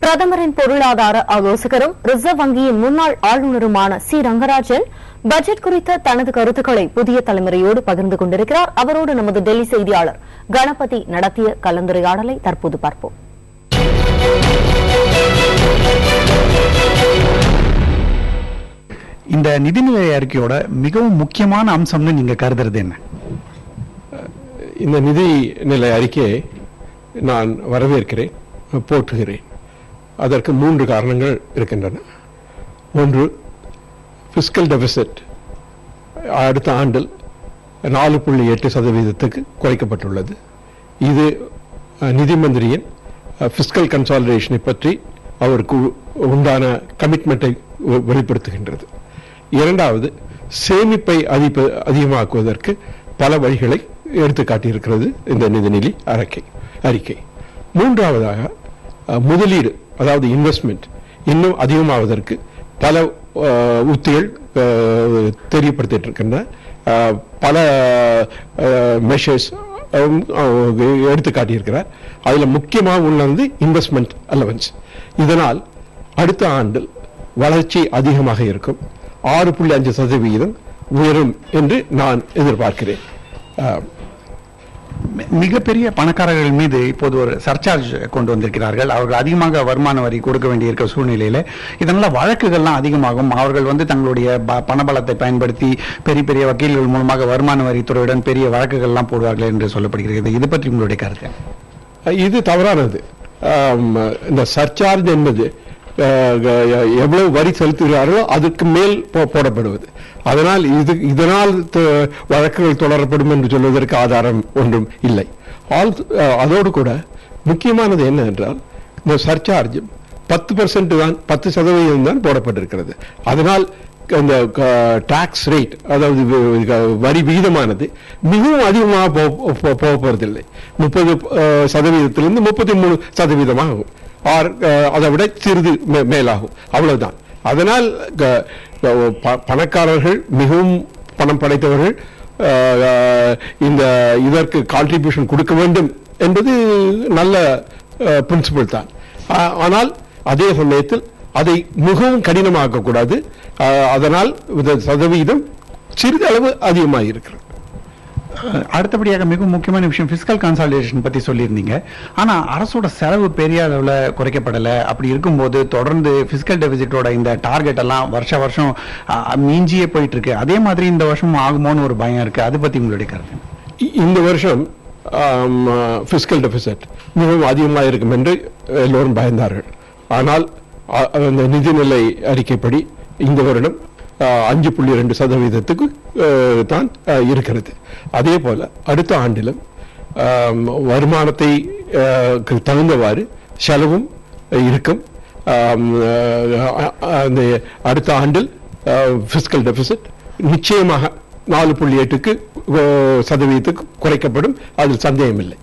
பிரதமரின் பொருளாதார ஆலோசகரும் ரிசர்வ் வங்கியின் முன்னாள் ஆளுநருமான சி ரங்கராஜன் பட்ஜெட் குறித்த தனது கருத்துக்களை புதிய தலைமுறையோடு பகிர்ந்து கொண்டிருக்கிறார். அவரோடு நமது டெல்லி செய்தியாளர் கணபதி நடத்திய கலந்துரையாடலை தற்போது பார்ப்போம். இந்த நிதிநிலை அறிக்கையோட மிகவும் முக்கியமான அம்சம்னு நீங்க கருதுறது என்ன? இந்த நிதிநிலை அறிக்கையை நான் வரவேற்கிறேன், போற்றுகிறேன். அதற்கு 3 காரணங்கள் இருக்கின்றன. ஒன்று, பிஸ்கல் டெபிசிட் அடுத்த ஆண்டில் 4.8% குறைக்கப்பட்டுள்ளது. இது நிதி மந்திரியின் பிஸ்கல் கன்சாலிடேஷனை பற்றி அவருக்கு உண்டான கமிட்மெண்ட்டை வெளிப்படுத்துகின்றது. இரண்டாவது, சேமிப்பை அதிகமாக்குவதற்கு பல வழிகளை எடுத்துக்காட்டியிருக்கிறது இந்த நிதிநிலை அறிக்கை. மூன்றாவதாக, முதலீடு அதாவது இன்வெஸ்ட்மெண்ட் இன்னும் அதிகமாவதற்கு பல உத்திகள் தெரியப்படுத்திட்டு இருக்கின்றன. பல மெஷர்ஸ் எடுத்துக்காட்டியிருக்கிறார். அதில் முக்கியமாக உள்ளது இன்வெஸ்ட்மெண்ட் அலவன்ஸ். இதனால் அடுத்த ஆண்டில் வளர்ச்சி அதிகமாக இருக்கும். 6.5% உயரும் என்று நான் எதிர்பார்க்கிறேன். மிகப்பெரிய பணக்காரர்கள் மீது இப்போது ஒரு சர்சார்ஜ் கொண்டு வந்திருக்கிறார்கள். அவர்கள் அதிகமாக வருமான வரி கொடுக்க வேண்டியிருக்கிற சூழ்நிலையில இதனால வழக்குகள்லாம் அதிகமாகும். அவர்கள் தங்களுடைய பணபலத்தை பயன்படுத்தி பெரிய பெரிய வக்கீல்கள் மூலமாக வருமான வரித்துறையுடன் பெரிய வழக்குகள்லாம் போடுவார்கள் என்று சொல்லப்படுகிறது. இது பற்றி உங்களுடைய கருத்து? இது தவறானது. இந்த சர்சார்ஜ் என்பது எவ்வளவு வரி செலுத்துகிறார்களோ அதுக்கு மேல் போடப்படுவது. அதனால் இதனால் வழக்குகள் தொடரப்படும் என்று சொல்வதற்கு ஆதாரம் ஒன்றும் இல்லை. அதோடு கூட முக்கியமானது என்ன என்றால், இந்த சர்சார்ஜ் 10% தான், 10% தான் போடப்பட்டிருக்கிறது. அதனால் இந்த டாக்ஸ் ரேட், அதாவது வரி விகிதமானது மிகவும் அதிகமாக போக போவதில்லை. 30%-லிருந்து 33% ஆகும். அதை விட சிறிது மேலாகும், அவ்வளவுதான். அதனால் பணக்காரர்கள், மிகவும் பணம் படைத்தவர்கள் இதற்கு கான்ட்ரிபியூஷன் கொடுக்க வேண்டும் என்பது நல்ல பிரின்சிபல் தான். ஆனால் அதே சமயத்தில் அதை மிகவும் கடினமாக்க கூடாது. அதனால் சதவீதம் சிறிதளவு அதிகமாக இருக்கிறது. அடுத்தபடியாக மிக முக்கியமான விஷயம், பிஸ்கல் கன்சாலிடேஷன் பத்தி சொல்லியிருந்தீங்க. ஆனா அரசோட செலவு பெரிய அளவுல குறைக்கப்படலை. அப்படி இருக்கும்போது தொடர்ந்து பிஸ்கல் டெபிசிட்டோட இந்த டார்கெட் எல்லாம் வருஷம் மீஞ்சியே போயிட்டு இருக்கு. அதே மாதிரி இந்த வருஷம் ஆகுமோன்னு ஒரு பயம் இருக்கு. அதை பத்தி உங்களுடைய கருத்து? இந்த வருஷம் பிஸ்கல் டெபிசிட் மிகவும் அதிகமாக இருக்கும் என்று எல்லோரும் பயந்தார்கள். ஆனால் நிதிநிலை அறிக்கைப்படி இந்த வருடம் 5.2% தான் இருக்கிறது. அதே போல அடுத்த ஆண்டிலும் வருமானத்தை தகுந்தவாறு செலவும் இருக்கும். அடுத்த ஆண்டில் பிஸ்கல் டெபிசிட் நிச்சயமாக 4.8% குறைக்கப்படும். அதில் சந்தேகமில்லை.